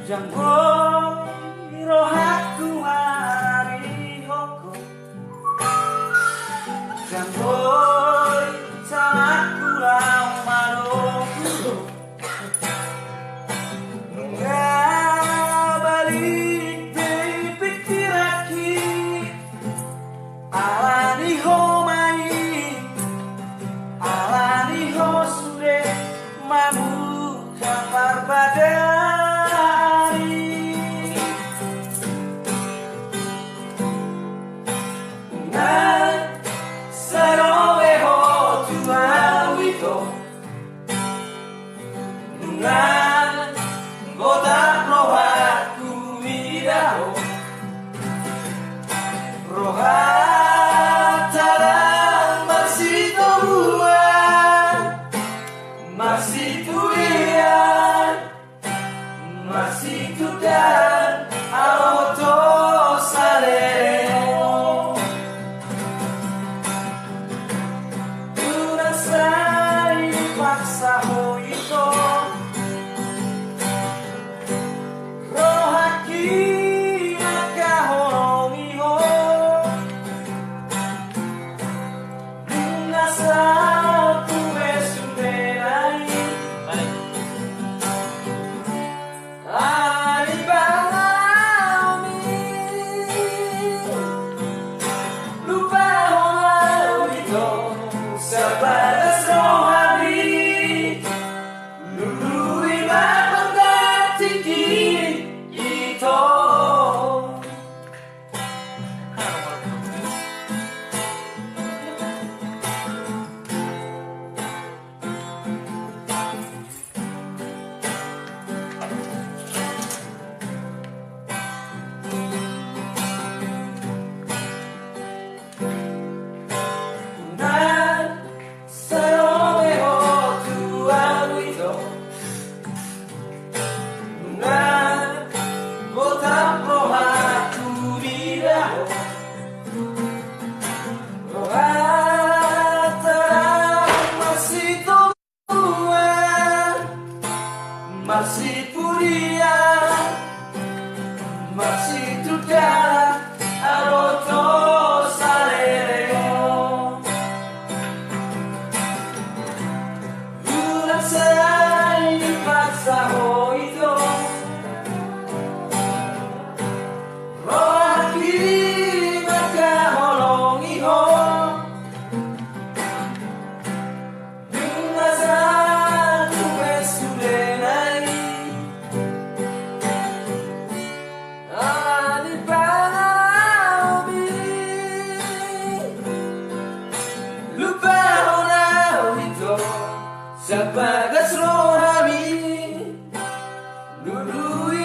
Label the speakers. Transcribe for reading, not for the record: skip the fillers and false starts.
Speaker 1: Jangkoi rohaku hari hoko, jangkoi salahku lamaroku, nggak balik dari pikiraki, alani ho main, alani ho sude, mamu kamar badan. Masih tulian, masih tudan, auto saleo. Tunasai paksa hoito, rohaki nakahongi ho. Tunasai sebatas rohani, lului panggantikki itu. Masih puria, masih tuda, aroto salereo. Ulang say paksa hoito, rohaki nakaholongi ho. Sebagai rohani, lului